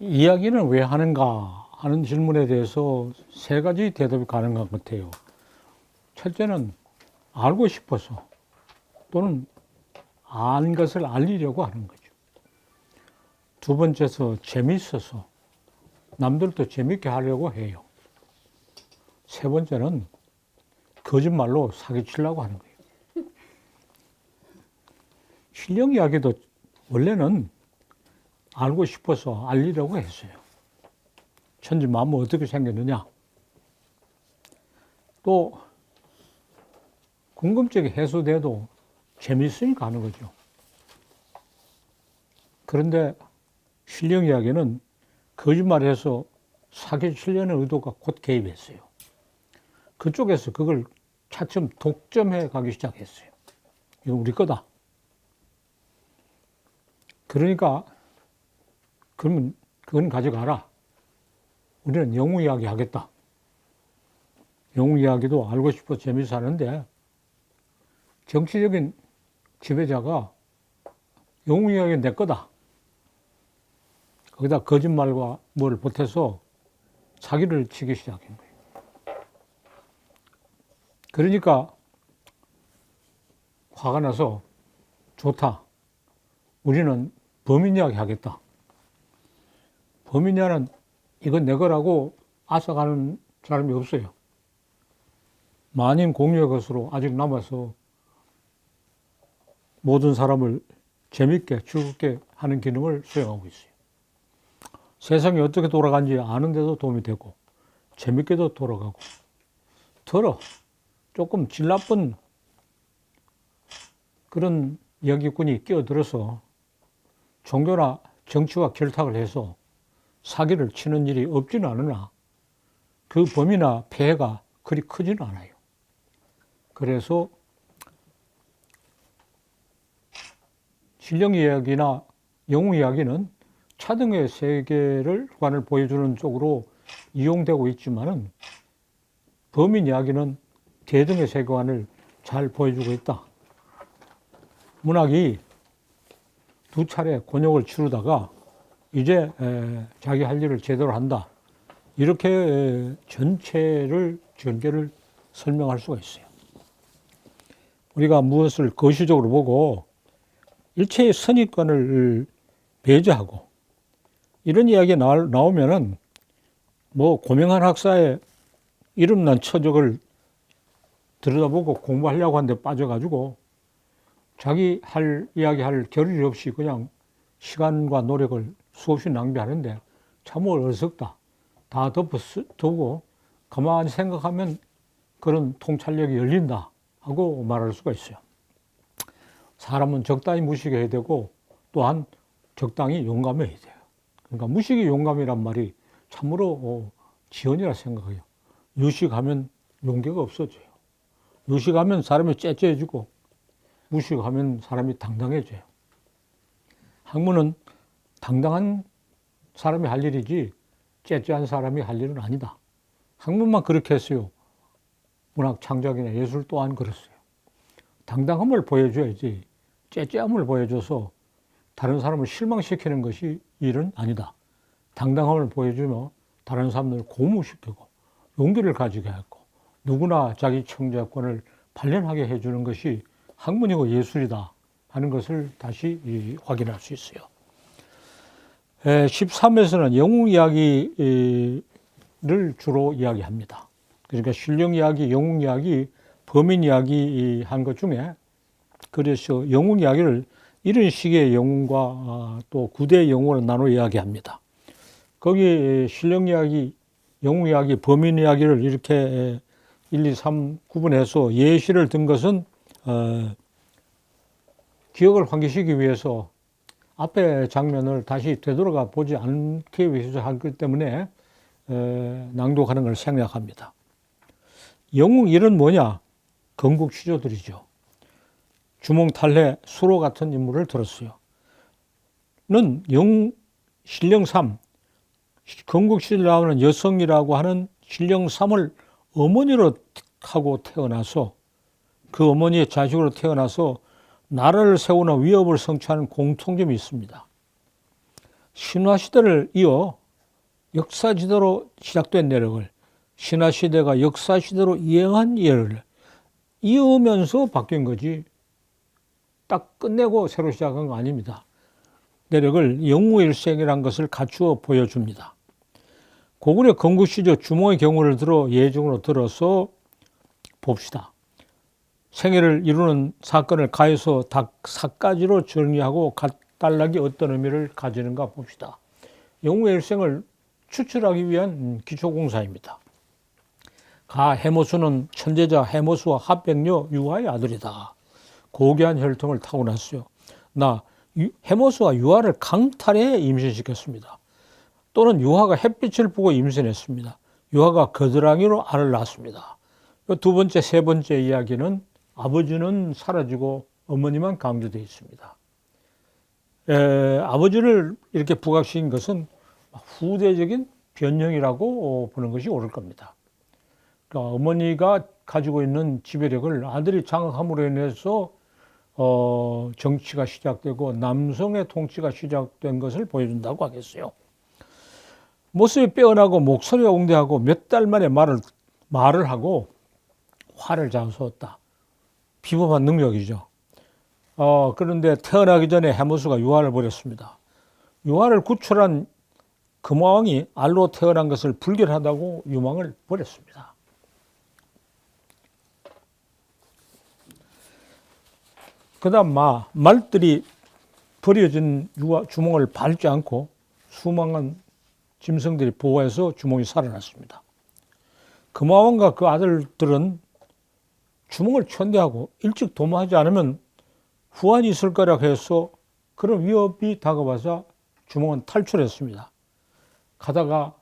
이야기는 왜 하는가 하는 질문에 대해서 세 가지 대답이 가능한 것 같아요. 첫째는 알고 싶어서 또는 안 것을 알리려고 하는 거죠. 두 번째서 재미있어서 남들도 재밌게 하려고 해요. 세 번째는 거짓말로 사기치려고 하는 거예요. 신령 이야기도 원래는 알고 싶어서 알리려고 했어요. 천지 만물 어떻게 생겼느냐. 또 궁금증이 해소돼도 재미있으니까 하는 거죠. 그런데 신령 이야기는 거짓말해서 사기치려는 의도가 곧 개입했어요. 그쪽에서 그걸 차츰 독점해 가기 시작했어요. 이거 우리 거다. 그러니까 그러면 그건 가져가라. 우리는 영웅 이야기 하겠다. 영웅 이야기도 알고 싶어 재미있어 하는데 정치적인 지배자가 영웅 이야기는 내 거다. 거기다 거짓말과 뭘 보태서 사기를 치기 시작한 거예요. 그러니까 화가 나서 좋다. 우리는 범인 이야기 하겠다. 범인 이야기는 이건 내 거라고 앗아가는 사람이 없어요. 만인 공유의 것으로 아직 남아서 모든 사람을 재밌게 즐겁게 하는 기능을 수행하고 있어요. 세상이 어떻게 돌아가는지 아는 데도 도움이 되고 재밌게도 돌아가고 조금 질 나쁜 그런 이야기꾼이 끼어들어서 종교나 정치와 결탁을 해서 사기를 치는 일이 없지는 않으나 그 범위나 폐해가 그리 크지는 않아요. 그래서 신령 이야기나 영웅 이야기는 차등의 세계관을 보여주는 쪽으로 이용되고 있지만은 범인 이야기는 대등의 세계관을 잘 보여주고 있다. 문학이 두 차례 곤욕을 치르다가 이제 자기 할 일을 제대로 한다. 이렇게 전개를 설명할 수가 있어요. 우리가 무엇을 거시적으로 보고 일체의 선입관을 배제하고 이런 이야기가 나오면은 뭐 고명한 학사의 이름난 처적을 들여다보고 공부하려고 하는데 빠져가지고 자기 이야기할 겨를이 없이 그냥 시간과 노력을 수없이 낭비하는데 참 어리석다. 다 덮고 가만히 생각하면 그런 통찰력이 열린다 하고 말할 수가 있어요. 사람은 적당히 무식해야 되고 또한 적당히 용감해야 돼요. 그러니까 무식이 용감이란 말이 참으로 지연이라 생각해요. 유식하면 용기가 없어져요. 유식하면 사람이 째째해지고 무식하면 사람이 당당해져요. 학문은 당당한 사람이 할 일이지 째째한 사람이 할 일은 아니다. 학문만 그렇게 했어요. 문학 창작이나 예술 또한 그랬어요. 당당함을 보여줘야지 째째함을 보여줘서 다른 사람을 실망시키는 것이 일은 아니다. 당당함을 보여주며 다른 사람들을 고무시키고 용기를 가지게 하고 누구나 자기 창작권을 발견하게 해주는 것이 학문이고 예술이다 하는 것을 다시 확인할 수 있어요. 13에서는 영웅 이야기를 주로 이야기합니다. 그러니까 신령 이야기, 영웅 이야기, 범인 이야기 한 것 중에 그래서 영웅 이야기를 이런 식의 영웅과 또 구대의 영웅으로 나눠 이야기합니다. 거기 신령 이야기, 영웅 이야기, 범인 이야기를 이렇게 1, 2, 3 구분해서 예시를 든 것은 기억을 환기시키기 위해서 앞의 장면을 다시 되돌아가 보지 않기 위해서 하기 때문에 낭독하는 걸 생략합니다. 영웅 일은 뭐냐? 건국 시조들이죠. 주몽탈해 수로 같은 인물을 들었어요. 는 신령 3, 건국 시절 나오는 여성이라고 하는 신령 3을 어머니로 하고 태어나서 그 어머니의 자식으로 태어나서 나라를 세우는 위협을 성취하는 공통점이 있습니다. 신화시대를 이어 역사지대로 시작된 내력을 신화시대가 역사시대로 이어간 예를 이으면서 바뀐 거지 딱 끝내고 새로 시작한 거 아닙니다. 내력을 영무일생이라는 것을 갖추어 보여줍니다. 고구려 건국시조 주몽의 경우를 들어 예중으로 들어서 봅시다. 생애를 이루는 사건을 가에서 각 4가지로 정리하고 각 단락이 어떤 의미를 가지는가 봅시다. 영웅의 일생을 추출하기 위한 기초공사입니다. 가 해모수는 천재자 해모수와 합백녀 유화의 아들이다. 고귀한 혈통을 타고났어요. 해모수와 유화를 강탈해 임신시켰습니다. 또는 유화가 햇빛을 보고 임신했습니다. 유화가 겨드랑이로 알을 낳았습니다. 두 번째, 세 번째 이야기는 아버지는 사라지고 어머니만 강조되어 있습니다. 아버지를 이렇게 부각시킨 것은 후대적인 변형이라고 보는 것이 옳을 겁니다. 그러니까 어머니가 가지고 있는 지배력을 아들이 장악함으로 인해서 정치가 시작되고 남성의 통치가 시작된 것을 보여준다고 하겠어요. 모습이 빼어나고 목소리가 웅대하고 몇 달 만에 말을 하고 화를 자아서었다. 비범한 능력이죠. 그런데 태어나기 전에 해모수가 유화를 버렸습니다. 유화를 구출한 금화왕이 알로 태어난 것을 불결하다고 유망을 버렸습니다. 그 다음 말들이 버려진 주몽을 밟지 않고 수많은 짐승들이 보호해서 주몽이 살아났습니다. 금화왕과 그 아들들은 주몽을 천대하고 일찍 도모하지 않으면 후환이 있을 거라고 해서 그런 위협이 다가와서 주몽은 탈출했습니다. 가다가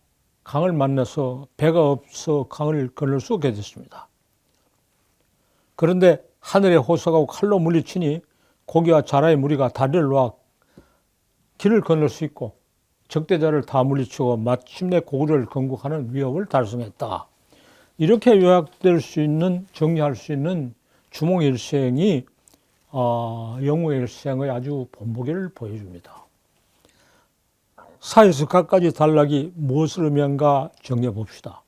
강을 만나서 배가 없어 강을 건널 수 없게 됐습니다. 그런데 하늘의 호수가 칼로 물리치니 고기와 자라의 무리가 다리를 놓아 길을 건널 수 있고 적대자를 다 물리치고 마침내 고구려를 건국하는 위협을 달성했다. 이렇게 요약될 수 있는, 정리할 수 있는 주몽의 일생이 영웅의 일생의 아주 본보기를 보여줍니다. 사에서 각가지 단락이 무엇을 의미한가 정리해 봅시다.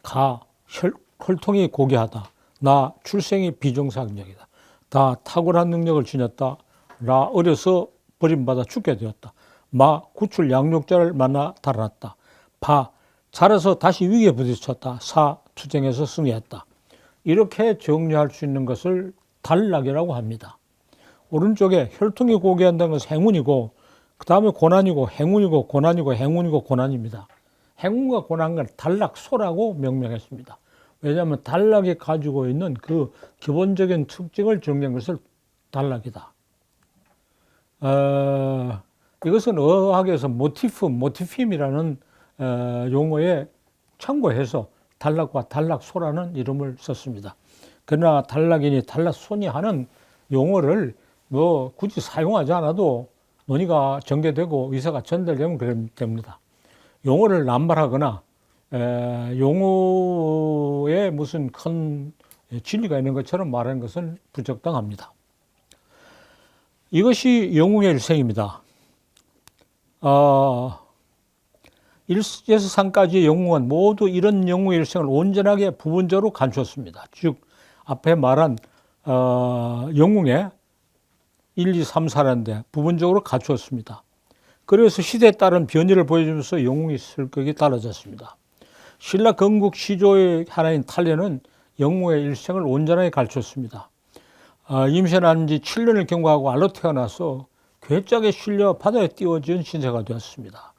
가, 혈통이 고귀하다. 나, 출생이 비정상적이다. 다, 탁월한 능력을 지녔다. 라, 어려서 버림받아 죽게 되었다. 마, 구출 양육자를 만나 달아났다. 바, 자라서 다시 위기에 부딪혔다. 사, 투쟁에서 승리했다. 이렇게 정리할 수 있는 것을 단락이라고 합니다. 오른쪽에 혈통이 고귀한다는 것은 행운이고 그 다음에 고난이고 행운이고 고난이고 행운이고 고난입니다. 행운과 고난을 단락소라고 명명했습니다. 왜냐하면 단락이 가지고 있는 그 기본적인 특징을 정리한 것을 단락이다. 이것은 어학에서 모티핌이라는 용어에 참고해서 단락과 단락소라는 이름을 썼습니다. 그러나 단락이니 단락소니 하는 용어를 굳이 사용하지 않아도 논의가 전개되고 의사가 전달되면 그러면 됩니다. 용어를 남발하거나 용어에 무슨 큰 진리가 있는 것처럼 말하는 것은 부적당합니다. 이것이 영웅의 일생입니다. 1에서 3까지의 영웅은 모두 이런 영웅의 일생을 온전하게 부분적으로 갖추었습니다. 즉 앞에 말한 영웅의 1, 2, 3, 4라는데 부분적으로 갖추었습니다. 그래서 시대에 따른 변이를 보여주면서 영웅의 성격이 달라졌습니다. 신라 건국 시조의 하나인 탈레는 영웅의 일생을 온전하게 갖췄습니다. 임신한 지 7년을 경과하고 알로 태어나서 괴짝에 실려 바다에 띄워진 신세가 되었습니다.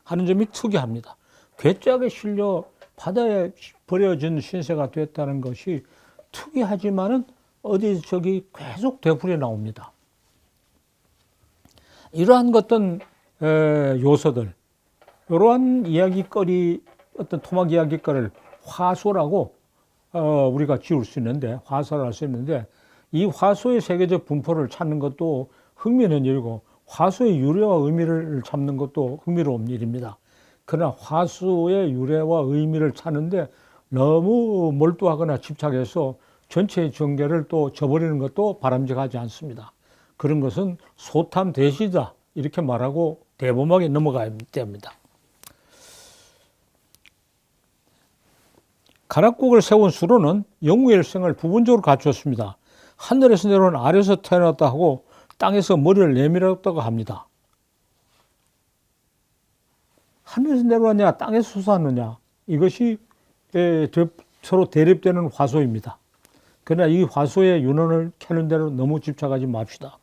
하는 점이 특이합니다. 괴짝에 실려 바다에 버려진 신세가 됐다는 것이 특이하지만은 어디저기 계속 되풀이 나옵니다. 이러한 어떤 요소들, 이러한 이야기거리, 어떤 토막 이야기거리를 화소라고 우리가 지을 수 있는데, 화소를 할 수 있는데, 이 화소의 세계적 분포를 찾는 것도 흥미있는 일이고, 화소의 유래와 의미를 찾는 것도 흥미로운 일입니다. 그러나 화소의 유래와 의미를 찾는데 너무 몰두하거나 집착해서 전체의 전개를 또 저버리는 것도 바람직하지 않습니다. 그런 것은 소탐대시다, 이렇게 말하고 대범하게 넘어가야 됩니다. 가락국을 세운 수로는 영웅의 일생을 부분적으로 갖추었습니다. 하늘에서 내려온 아래에서 태어났다 하고 땅에서 머리를 내밀었다고 합니다. 하늘에서 내려왔냐 땅에서 솟았느냐 이것이 서로 대립되는 화소입니다. 그러나 이 화소의 윤원을 캐는 데로 너무 집착하지 맙시다.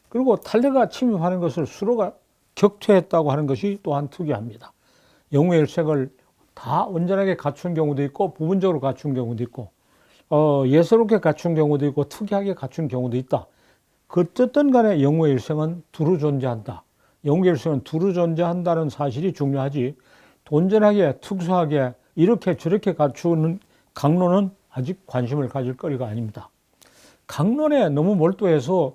그리고 탈레가 침입하는 것을 수로가 격퇴했다고 하는 것이 또한 특이합니다. 영웅의 일생을 다 온전하게 갖춘 경우도 있고 부분적으로 갖춘 경우도 있고 예사롭게 갖춘 경우도 있고 특이하게 갖춘 경우도 있다. 그 어떤 간에 영웅의 일생은 두루 존재한다. 영웅의 일생은 두루 존재한다는 사실이 중요하지 온전하게 특수하게 이렇게 저렇게 갖추는 강론은 아직 관심을 가질 거리가 아닙니다. 강론에 너무 몰두해서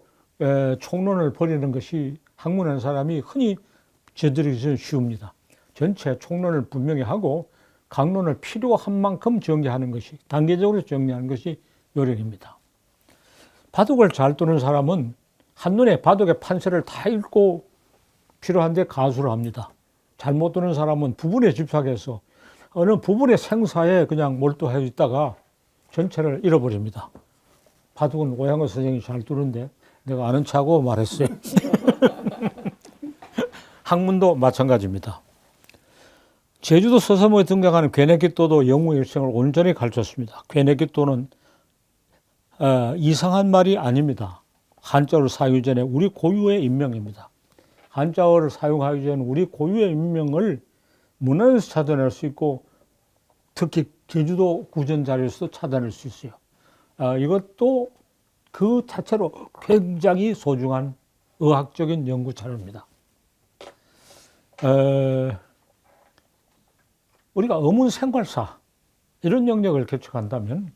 총론을 벌이는 것이 학문하는 사람이 흔히 저지르기 쉬웁니다. 전체 총론을 분명히 하고 강론을 필요한 만큼 정리하는 것이 단계적으로 정리하는 것이 요령입니다. 바둑을 잘 두는 사람은 한눈에 바둑의 판세를 다 읽고 필요한데 가수를 합니다. 잘못 두는 사람은 부분에 집착해서 어느 부분의 생사에 그냥 몰두해 있다가 전체를 잃어버립니다. 바둑은 오양호 선생님이 잘 두는데 내가 아는 체하고 말했어요. 학문도 마찬가지입니다. 제주도 서서모에 등장하는 괴내깃도도 영웅의 일생을 온전히 가르쳤습니다. 괴내깃도는 이상한 말이 아닙니다. 한자어를 사용 전에 우리 고유의 인명입니다. 한자어를 사용하기 전에 우리 고유의 인명을 문헌에서 찾아낼 수 있고 특히 제주도 구전 자료에서도 찾아낼 수 있어요. 이것도 그 자체로 굉장히 소중한 의학적인 연구 자료입니다. 우리가 어문생활사 이런 영역을 개척한다면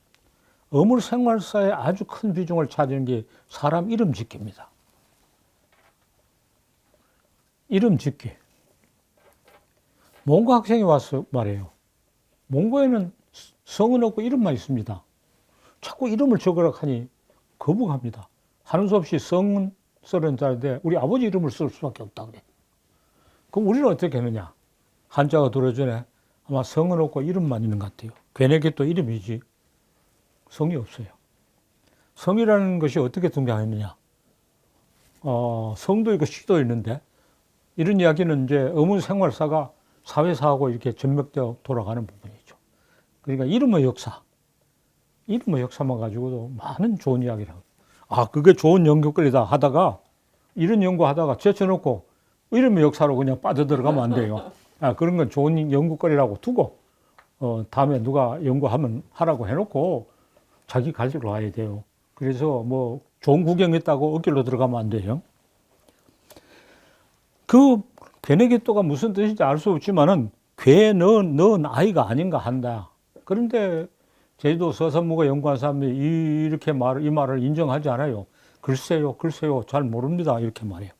어문생활사에 아주 큰 비중을 차지하는 게 사람 이름 짓기입니다. 이름 짓기. 몽고 학생이 와서 말해요. 몽고에는 성은 없고 이름만 있습니다. 자꾸 이름을 적으라 하니 거부합니다. 하는 수 없이 성은 쓰는 자인데 우리 아버지 이름을 쓸 수밖에 없다 그래. 그럼 우리는 어떻게 했느냐? 한자가 들어오기 전에 아마 성은 없고 이름만 있는 것 같아요. 괴내깃도 이름이지 성이 없어요. 성이라는 것이 어떻게 등장했느냐? 성도 있고 시도 있는데 이런 이야기는 이제 어문생활사가 사회사하고 이렇게 전맥되어 돌아가는 부분이죠. 그러니까 이름의 역사만 가지고도 많은 좋은 이야기를 하고 그게 좋은 연구거리다 하다가 이런 연구하다가 제쳐놓고 이름의 역사로 그냥 빠져들어가면 안 돼요. 그런 건 좋은 연구거리라고 두고 다음에 누가 연구하면 하라고 해놓고 자기 갈 길로 가야 돼요. 그래서 뭐 좋은 구경했다고 어길로 들어가면 안 돼요. 그 괴내깃도가 무슨 뜻인지 알 수 없지만은 넌 아이가 아닌가 한다. 그런데 제주도 서선무가 연구한 사람들이 이 말을 인정하지 않아요. 글쎄요 잘 모릅니다 이렇게 말해요.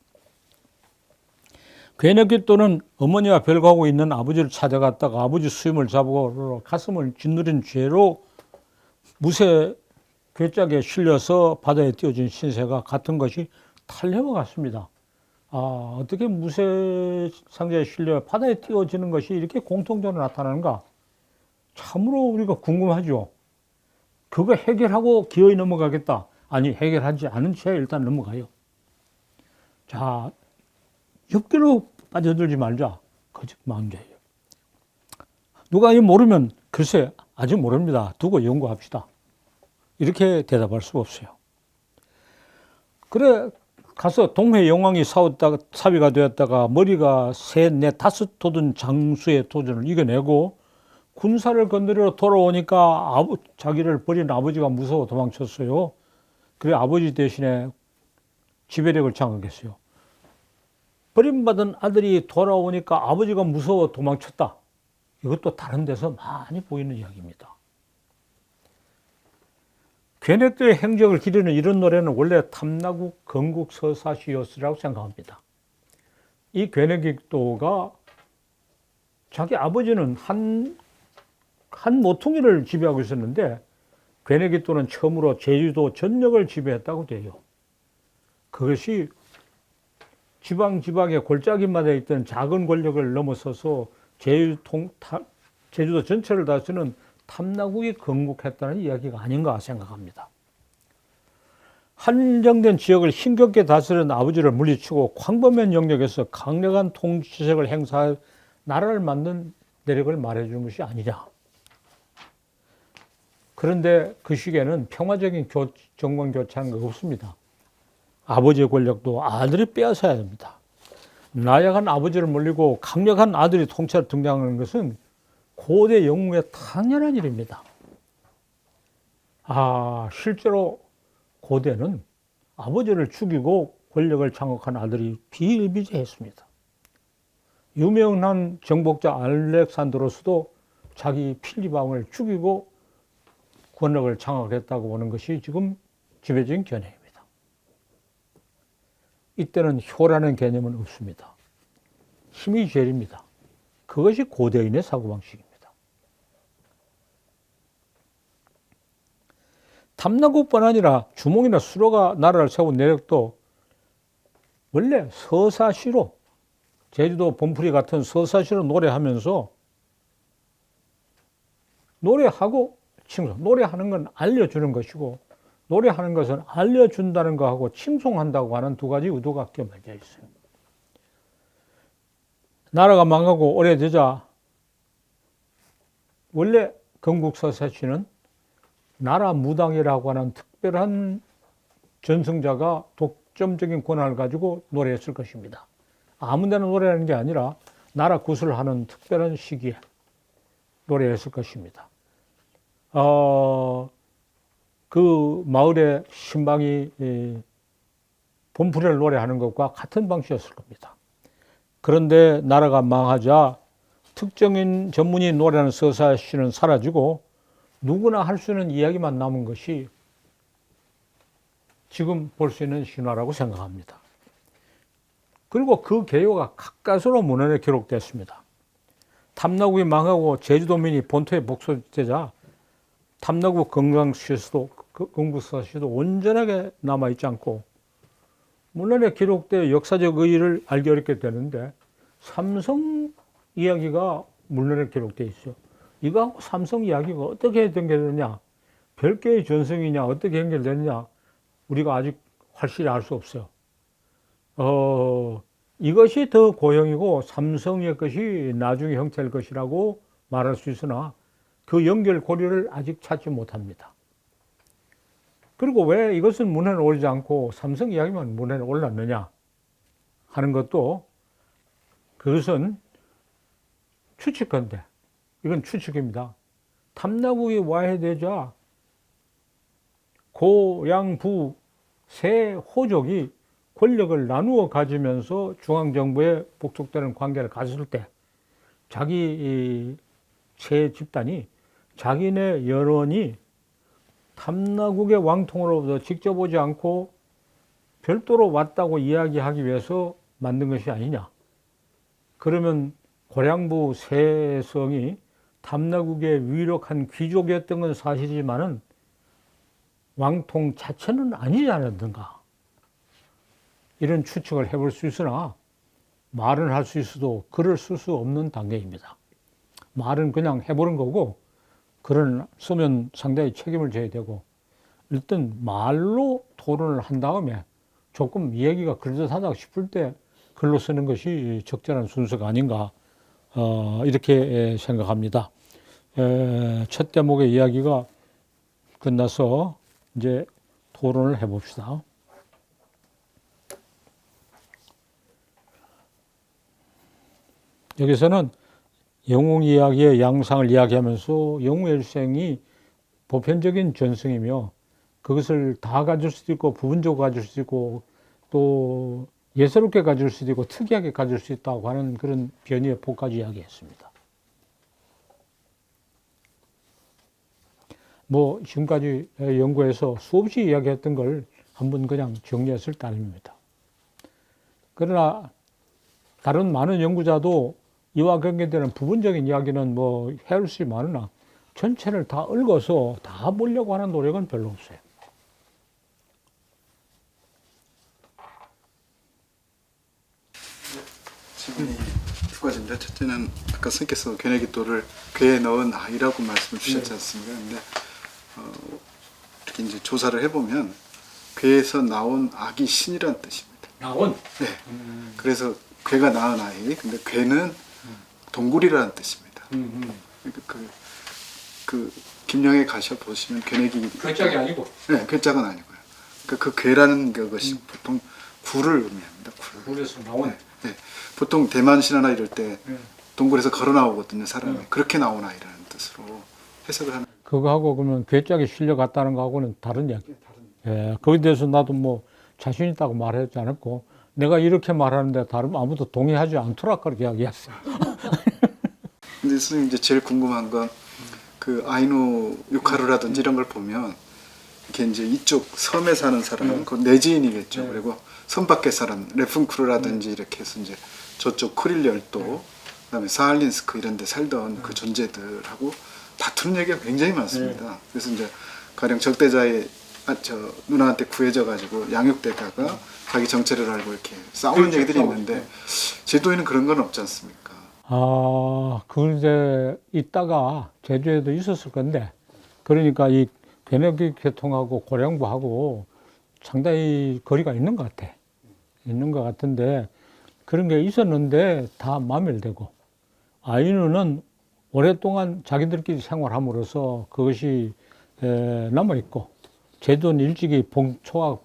괴내깃도는 어머니와 별거하고 있는 아버지를 찾아갔다가 아버지 수염을 잡고 가슴을 짓누린 죄로 무쇠 괴짝에 실려서 바다에 띄워진 신세가 같은 것이 탈레와 같습니다. 어떻게 무쇠 상자에 실려 바다에 띄워지는 것이 이렇게 공통적으로 나타나는가? 참으로 우리가 궁금하죠. 그거 해결하고 기어이 넘어가겠다. 아니, 해결하지 않은 채 일단 넘어가요. 자, 엽기로 빠져들지 말자. 거짓 마음자예요. 누가 이 모르면 글쎄 아직 모릅니다. 두고 연구합시다. 이렇게 대답할 수가 없어요. 그래 가서 동해 영왕이 사위가 되었다가 머리가 셋, 넷, 다섯 도든 장수의 도전을 이겨내고 군사를 건드리러 돌아오니까 자기를 버린 아버지가 무서워 도망쳤어요. 그래 아버지 대신에 지배력을 장악했어요. 버림받은 아들이 돌아오니까 아버지가 무서워 도망쳤다. 이것도 다른 데서 많이 보이는 이야기입니다. 괴내도의 행적을 기리는 이런 노래는 원래 탐나국 건국 서사시였으라고 생각합니다. 이 괴내도가 자기 아버지는 한 모퉁이를 지배하고 있었는데 괴내도는 처음으로 제주도 전역을 지배했다고 돼요. 그것이 지방의 골짜기마다 있던 작은 권력을 넘어서서 제주도 전체를 다스리는 탐나국이 건국했다는 이야기가 아닌가 생각합니다. 한정된 지역을 힘겹게 다스리는 아버지를 물리치고 광범위한 영역에서 강력한 통치력을 행사해 나라를 만든 내력을 말해주는 것이 아니냐. 그런데 그 시기에는 평화적인 정권 교체하는 거 없습니다. 아버지의 권력도 아들이 빼앗아야 됩니다. 나약한 아버지를 물리고 강력한 아들이 통치로 등장하는 것은 고대 영웅의 당연한 일입니다. 실제로 고대는 아버지를 죽이고 권력을 장악한 아들이 비일비재했습니다. 유명한 정복자 알렉산드로스도 자기 필리바왕을 죽이고 권력을 장악했다고 보는 것이 지금 지배적인 견해입니다. 이때는 효라는 개념은 없습니다. 힘이 제일입니다. 그것이 고대인의 사고방식입니다. 탐나국뿐 아니라 주몽이나 수로가 나라를 세운 내력도 원래 서사시로, 제주도 범풀이 같은 서사시로 노래하면서 노래하고 칭송, 노래하는 건 알려주는 것이고 노래하는 것은 알려준다는 거하고 칭송한다고 하는 두 가지 의도가 껴맞아 있어요. 나라가 망하고 오래되자 원래 건국서사시는 나라 무당이라고 하는 특별한 전승자가 독점적인 권한을 가지고 노래했을 것입니다. 아무 데나 노래하는 게 아니라 나라 구슬을 하는 특별한 시기에 노래했을 것입니다. 그 마을의 신방이 본풀이를 노래하는 것과 같은 방식이었을 겁니다. 그런데 나라가 망하자 특정인 전문이 노래하는 서사시는 사라지고 누구나 할 수 있는 이야기만 남은 것이 지금 볼 수 있는 신화라고 생각합니다. 그리고 그 개요가 가까스로 문헌에 기록됐습니다. 탐나국이 망하고 제주도민이 본토에 복속되자 탐나국 건국서사시도 온전하게 남아있지 않고 문헌에 기록된 역사적 의의를 알기 어렵게 되는데 삼성 이야기가 문헌에 기록되어 있어요. 이거하고 삼성 이야기가 어떻게 연결되느냐, 별개의 전승이냐, 어떻게 연결되느냐, 우리가 아직 확실히 알 수 없어요. 이것이 더 고형이고 삼성의 것이 나중에 형태일 것이라고 말할 수 있으나 그 연결고리를 아직 찾지 못합니다. 그리고 왜 이것은 문헌에 오르지 않고 삼성 이야기만 문헌에 올랐느냐 하는 것도 그것은 추측건데 이건 추측입니다. 탐나국이 와해되자 고양부 세 호족이 권력을 나누어 가지면서 중앙정부에 복속되는 관계를 가졌을 때 자기 세 집단이 자기네 여론이 탐나국의 왕통으로부터 직접 오지 않고 별도로 왔다고 이야기하기 위해서 만든 것이 아니냐. 그러면 고량부 세성이 탐나국의 유력한 귀족이었던 건 사실이지만은 왕통 자체는 아니지 않았는가. 이런 추측을 해볼 수 있으나 말은 할 수 있어도 글을 쓸 수 없는 단계입니다. 말은 그냥 해보는 거고 글을 쓰면 상당히 책임을 져야 되고 일단 말로 토론을 한 다음에 조금 이야기가 그럴듯하다 싶을 때 글로 쓰는 것이 적절한 순서가 아닌가 이렇게 생각합니다. 첫 대목의 이야기가 끝나서 이제 토론을 해봅시다. 여기서는 영웅 이야기의 양상을 이야기하면서 영웅의 일생이 보편적인 전승이며 그것을 다 가질 수도 있고 부분적으로 가질 수도 있고 또 예사롭게 가질 수도 있고 특이하게 가질 수 있다고 하는 그런 변이의 폭까지 이야기했습니다. 지금까지 연구해서 수없이 이야기했던 걸 한번 그냥 정리했을 따름입니다. 그러나 다른 많은 연구자도 이와 관계되는 부분적인 이야기는 해올 수 많으나 전체를 다 읽어서 다 보려고 하는 노력은 별로 없어요. 질문이 두 가지인데, 첫째는 아까 선생님께서 괴내기도를 괴에 넣은 아이라고 말씀을 주셨지 않습니까? 근데 이렇게 이제 조사를 해보면 괴에서 나온 아기 신이라는 뜻입니다. 나온? 네. 그래서 괴가 낳은 아이, 근데 괴는 동굴이라는 뜻입니다. 그러니까 그 김영에 가셔 보시면 괴내기 괴짝이 아니고? 네, 괴짝은 아니고요. 그러니까 그 괴라는 것이 보통 굴을 의미합니다. 굴에서 나온? 네, 네. 보통 대만 신화나 이럴 때 동굴에서 걸어 나오거든요, 사람이. 그렇게 나온 아이라는 뜻으로 해석을 하는. 그거하고 그러면 괴짝이 실려갔다는 거하고는 다른 이야기. 예, 거기에 대해서 나도 뭐 자신 있다고 말하지 않았고, 내가 이렇게 말하는데 다른 아무도 동의하지 않더라 그렇게 이야기했어요. 근데 선생님 이제 제일 궁금한 건 그 아이누 유카루라든지 이런 걸 보면 이렇게 이제 이쪽 섬에 사는 사람은 그 내지인이겠죠. 그리고 섬 밖에 사람 레푼크루라든지 이렇게 해서 이제 저쪽 쿠릴 열도, 그다음에 사할린스크 이런 데 살던 그 존재들하고 다투는 얘기가 굉장히 많습니다. 그래서 이제 가령 적대자의 저 누나한테 구해져 가지고 양육되다가 자기 정체를 알고 이렇게 싸우는 얘기들이 있는데 제도에는 그런 건 없지 않습니까? 그 이제 있다가 제주에도 있었을 건데, 그러니까 이 괴내기 계통하고 고량부하고 상당히 거리가 있는 것 같아. 있는 것 같은데, 그런 게 있었는데 다 마멸되고, 아이누는 오랫동안 자기들끼리 생활함으로써 그것이 남아있고, 제도는 일찍이 봉초와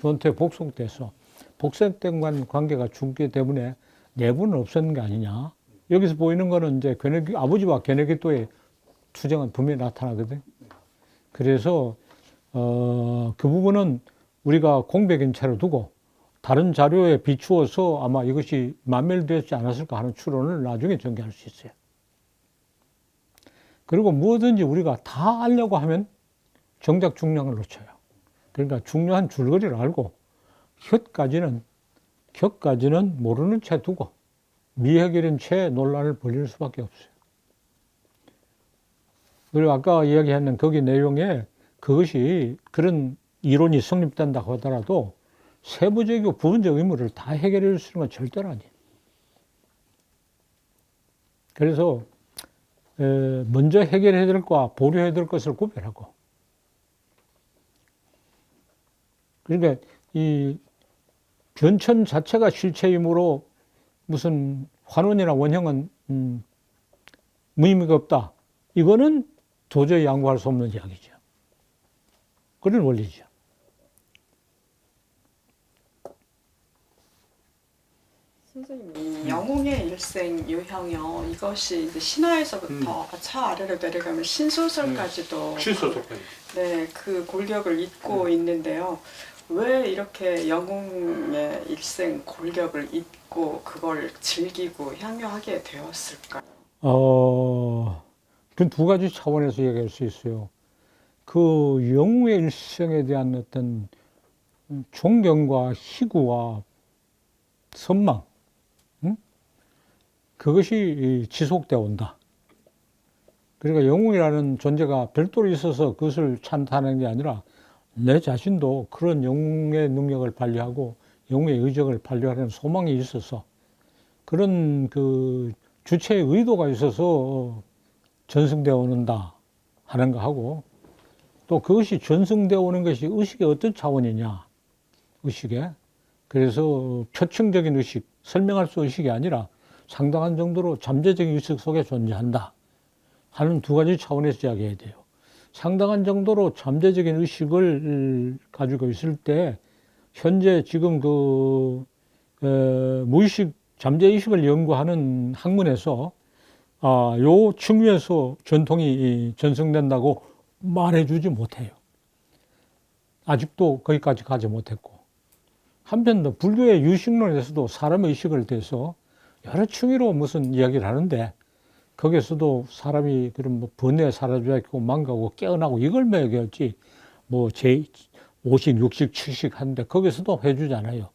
본토에 복속돼서 복속된 관계가 죽기 때문에 내부는 없었는 게 아니냐. 여기서 보이는 거는 이제 괴내기, 아버지와 괴내기도의 투쟁은 분명히 나타나거든. 그래서 그 부분은 우리가 공백인 채로 두고 다른 자료에 비추어서 아마 이것이 만멸되지 않았을까 하는 추론을 나중에 전개할 수 있어요. 그리고 무엇든지 우리가 다 알려고 하면 정작 중량을 놓쳐요. 그러니까 중요한 줄거리를 알고 곁까지는 모르는 채 두고 미해결인 채 논란을 벌일 수밖에 없어요. 그리고 아까 이야기했는 거기 내용에 그것이 그런 이론이 성립된다고 하더라도 세부적이고 부분적 의무를 다 해결해 줄 수 있는 건 절대로 아니에요. 그래서 먼저 해결해야 될 것과 보류해야 될 것을 구별하고, 그러니까 이 변천 자체가 실체이므로 무슨 환원이나 원형은 무의미가 없다. 이거는 도저히 양보할 수 없는 이야기죠. 그런 원리죠. 선생님, 영웅의 일생 유형이요. 이것이 이제 신화에서부터 차 아래로 내려가면 신소설까지도 실소설까지. 네, 그 골격을 잇고 있는데요. 왜 이렇게 영웅의 일생 골격을 잇고 그걸 즐기고 향유하게 되었을까요? 그 두 가지 차원에서 얘기할 수 있어요. 그 영웅의 일생에 대한 어떤 존경과 희구와 선망, 그것이 지속되어 온다. 그러니까 영웅이라는 존재가 별도로 있어서 그것을 찬탄하는 게 아니라 내 자신도 그런 영웅의 능력을 발휘하고 영웅의 의적을 발휘하는 소망이 있어서 그런 그 주체의 의도가 있어서 전승되어 오는다 하는 거 하고, 또 그것이 전승되어 오는 것이 의식의 어떤 차원이냐, 의식에. 그래서 표층적인 의식, 설명할 수 의식이 아니라 상당한 정도로 잠재적인 의식 속에 존재한다 하는 두 가지 차원에서 이야기해야 돼요. 상당한 정도로 잠재적인 의식을 가지고 있을 때, 현재 지금 무의식, 잠재의식을 연구하는 학문에서 요 층위에서 전통이 전승된다고 말해주지 못해요. 아직도 거기까지 가지 못했고. 한편 불교의 유식론에서도 사람의 의식을 대해서 여러 층위로 무슨 이야기를 하는데, 거기에서도 사람이 그런 뭐 번뇌에 사라져 있고 망가고 깨어나고 이걸 매겼지, 뭐 제5식, 6식, 7식 하는데 거기서도 해주잖아요.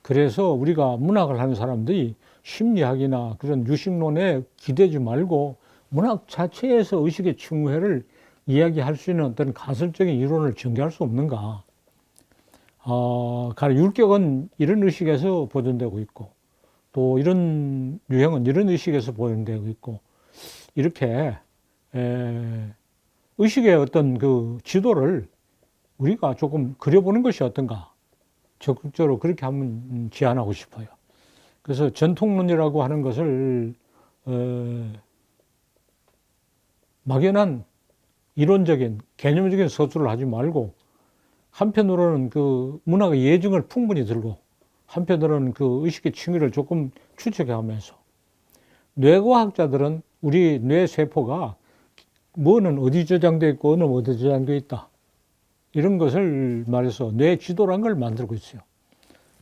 그래서 우리가 문학을 하는 사람들이 심리학이나 그런 유식론에 기대지 말고 문학 자체에서 의식의 층위를 이야기할 수 있는 어떤 가설적인 이론을 전개할 수 없는가. 가령 율격은 이런 의식에서 보존되고 있고, 또 이런 유형은 이런 의식에서 보이는 데가 있고, 이렇게 의식의 어떤 그 지도를 우리가 조금 그려보는 것이 어떤가, 적극적으로 그렇게 한번 제안하고 싶어요. 그래서 전통론이라고 하는 것을 막연한 이론적인 개념적인 서술을 하지 말고, 한편으로는 그 문학의 예증을 풍분히 들고, 한편으로는 그 의식의 층위를 조금 추적해가면서, 뇌과학자들은 우리 뇌 세포가 뭐는 어디 저장되어 있고 어느 어디 저장되어 있다, 이런 것을 말해서 뇌 지도라는 걸 만들고 있어요.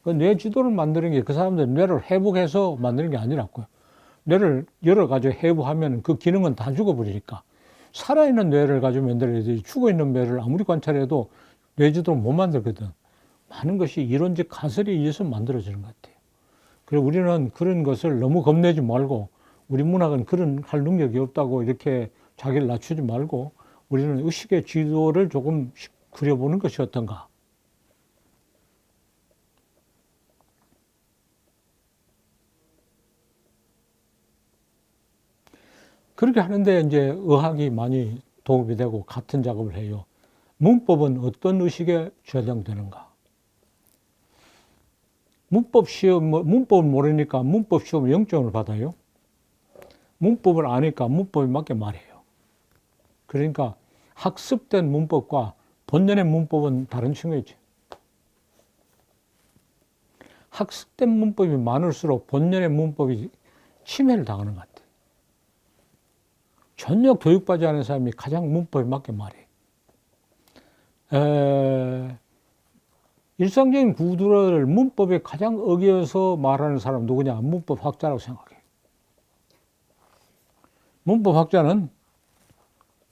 그 뇌 지도를 만드는 게 그 사람들 뇌를 회복해서 만드는 게 아니라고요. 뇌를 여러 가지 회복하면 그 기능은 다 죽어버리니까, 살아있는 뇌를 가지고 만들어야지, 죽어있는 뇌를 아무리 관찰해도 뇌 지도를 못 만들거든. 많은 것이 이론적 가설에 의해서 만들어지는 것 같아요. 그래서 우리는 그런 것을 너무 겁내지 말고, 우리 문학은 그런 할 능력이 없다고 이렇게 자기를 낮추지 말고, 우리는 의식의 지도를 조금 그려보는 것이 어떤가. 그렇게 하는데 이제 의학이 많이 도움이 되고 같은 작업을 해요. 문법은 어떤 의식에 저장되는가? 문법 시험, 문법을 모르니까 문법 시험 0점을 받아요. 문법을 아니까 문법에 맞게 말해요. 그러니까 학습된 문법과 본연의 문법은 다른 층이죠. 학습된 문법이 많을수록 본연의 문법이 침해를 당하는 것 같아요. 전혀 교육받지 않은 사람이 가장 문법에 맞게 말해요. 일상적인 구두를 문법에 가장 어겨서 말하는 사람 누구냐? 문법학자라고 생각해요. 문법학자는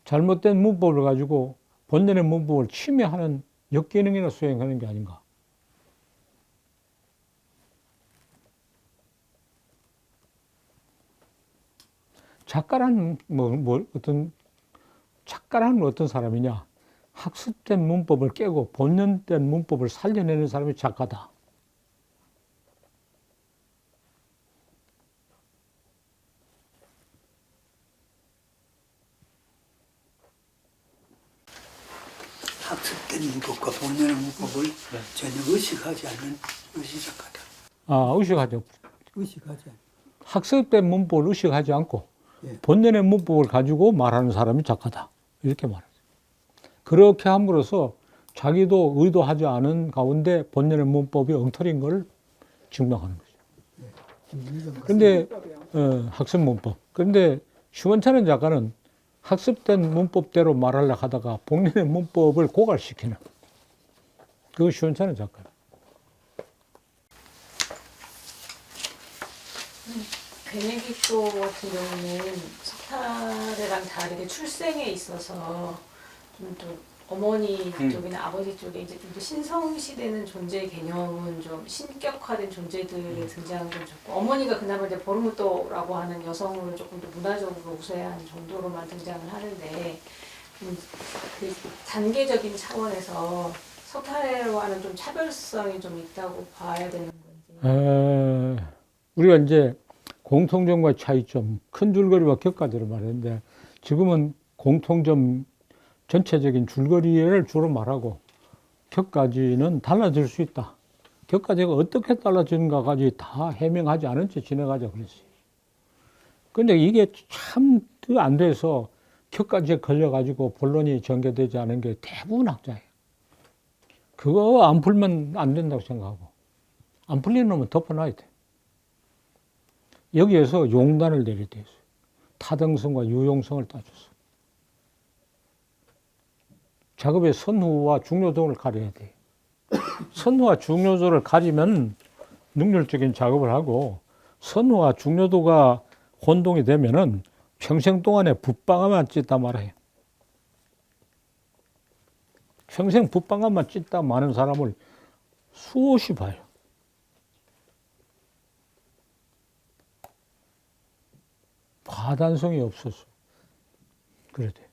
잘못된 문법을 가지고 본연의 문법을 침해하는 역기능이나 수행하는 게 아닌가. 작가란 작가란 어떤 사람이냐? 학습된 문법을 깨고 본연된 문법을 살려내는 사람이 작가다. 학습된 문법과 본연의 문법을 전혀 의식하지 않는 의식작가다. 의식하죠. 의식하지 않는. 학습된 문법을 의식하지 않고 예. 본연의 문법을 가지고 말하는 사람이 작가다. 이렇게 말하죠. 그렇게 함으로써 자기도 의도하지 않은 가운데 본연의 문법이 엉터리인 걸 증명하는 거죠. 그런데 학습 문법. 그런데 시원찮은 작가는 학습된 문법대로 말하려고 하다가 본연의 문법을 고갈시키는, 그거 시원찮은 작가예요. 베네딕토 같은 경우는 석타래랑 다르게 출생에 있어서 좀 또 어머니 쪽이나 아버지 쪽에 이제 좀 더 신성시되는 존재 개념은 좀 신격화된 존재들의 등장은 좀 적고, 어머니가 그나마 이제 보르무토라고 하는 여성을 조금 더 문화적으로 우세한 정도로만 등장을 하는데, 그 단계적인 차원에서 석타래와는 좀 차별성이 좀 있다고 봐야 되는 건지. 우리가 이제 공통점과 차이점, 큰 줄거리와 격가지를 말했는데, 지금은 공통점 전체적인 줄거리를 주로 말하고 격가지는 달라질 수 있다. 격가지가 어떻게 달라지는가까지 다 해명하지 않은 채 지나가자 그랬어요. 근데 이게 참 안 돼서 격가지에 걸려가지고 본론이 전개되지 않은 게 대부분 학자예요. 그거 안 풀면 안 된다고 생각하고, 안 풀리는 놈은 덮어놔야 돼. 여기에서 용단을 내릴 때 있어요. 타당성과 유용성을 따져서. 작업의 선후와 중요도를 가려야 돼요. 선후와 중요도를 가리면 능률적인 작업을 하고, 선후와 중요도가 혼동이 되면은 평생 동안에 붓방아만 찢다 말아요. 평생 붓방아만 찢다 마는 사람을 수없이 봐요. 과단성이 없어서 그래 돼요.